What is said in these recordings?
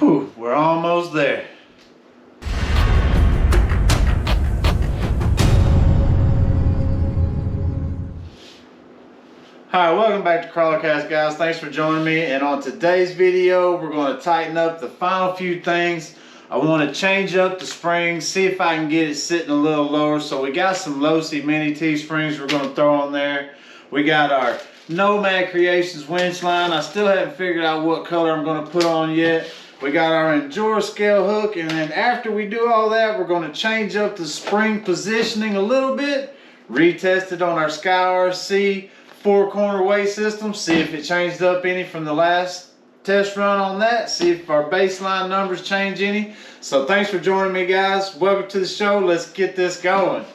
Whew, we're almost there. Hi, welcome back to Crawlercast, guys. Thanks for joining me. And on today's video, we're going to tighten up the final few things. I want to change up the springs, see if I can get it sitting a little lower. So we got some Losi Mini-T Springs we're going to throw on there. We got our Nomad Creations winch line. I still haven't figured out what color I'm going to put on yet. We got our Injora scale hook, and then after we do all that, we're going to change up the spring positioning a little bit, retest it on our Sky RC 4-corner weight system, see if it changed up any from the last test run on that, see if our baseline numbers change any. So thanks for joining me, guys. Welcome to the show. Let's get this going.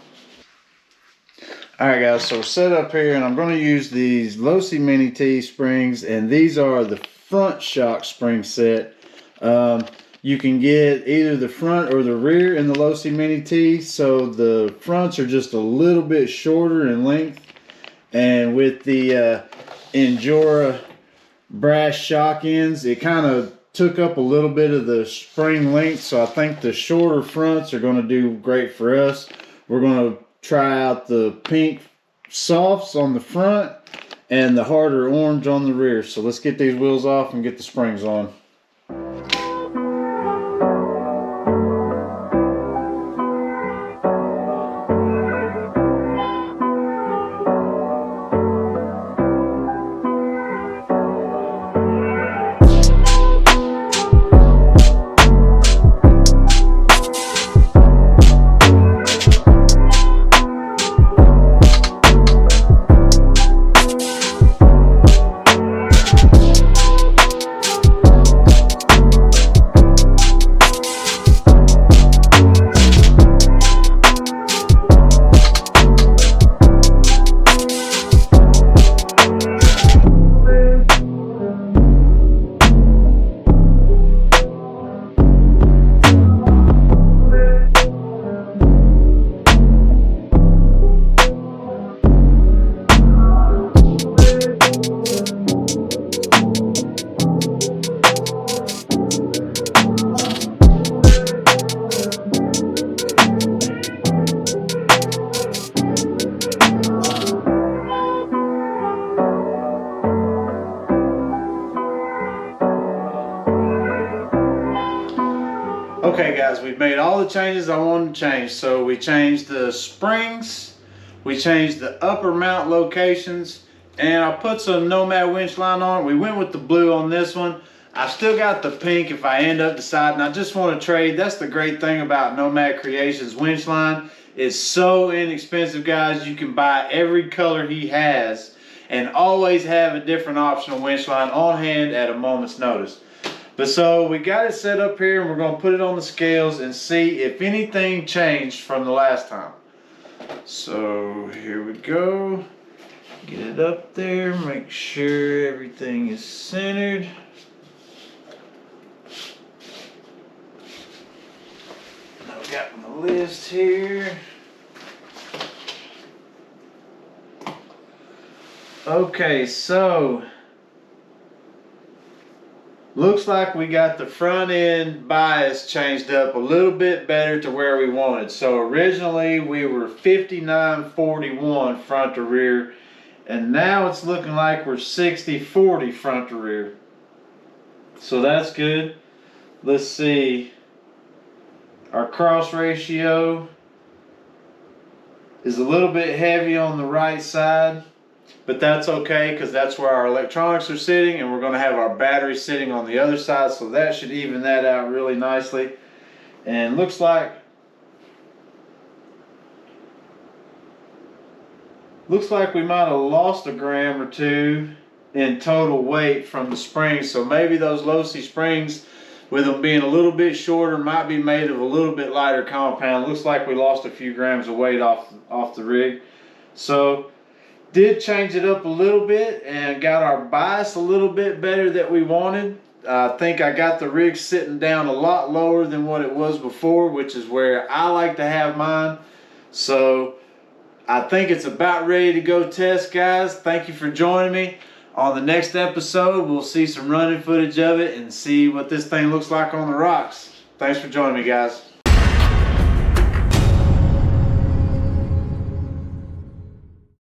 Alright guys, so we're set up here, and I'm going to use these Losi Mini-T Springs, and these are the front shock spring set. You can get either the front or the rear in the Losi Mini-T, so the fronts are just a little bit shorter in length, and with the Injora brass shock ends, it kind of took up a little bit of the spring length, so I think the shorter fronts are going to do great for us. We're going to try out the pink softs on the front and the harder orange on the rear. So let's get these wheels off and get the springs on. Okay guys, we've made all the changes I wanted to change. So we changed the springs, we changed the upper mount locations, and I put some Nomad winch line on it. We went with the blue on this one. I still got the pink if I end up deciding I just want to trade. That's the great thing about Nomad Creations winch line. It's so inexpensive, guys. You can buy every color he has and always have a different optional winch line on hand at a moment's notice. But so we got it set up here, and we're going to put it on the scales and see if anything changed from the last time. So here we go. Get it up there, make sure everything is centered. I've got my list here. Okay, so looks like we got the front end bias changed up a little bit better to where we wanted. So originally we were 59-41 front to rear, and now it's looking like we're 60-40 front to rear. So that's good. Let's see. Our cross ratio is a little bit heavy on the right side, but that's okay because that's where our electronics are sitting, and we're going to have our battery sitting on the other side, so that should even that out really nicely. And looks like we might have lost a gram or two in total weight from the springs, so maybe those Losi springs, with them being a little bit shorter, might be made of a little bit lighter compound. Looks like we lost a few grams of weight off the rig. So did change it up a little bit and got our bias a little bit better that we wanted. I think I got the rig sitting down a lot lower than what it was before, which is where I like to have mine. So I think it's about ready to go test, guys. Thank you for joining me. On the next episode, we'll see some running footage of it and see what this thing looks like on the rocks. Thanks for joining me, guys.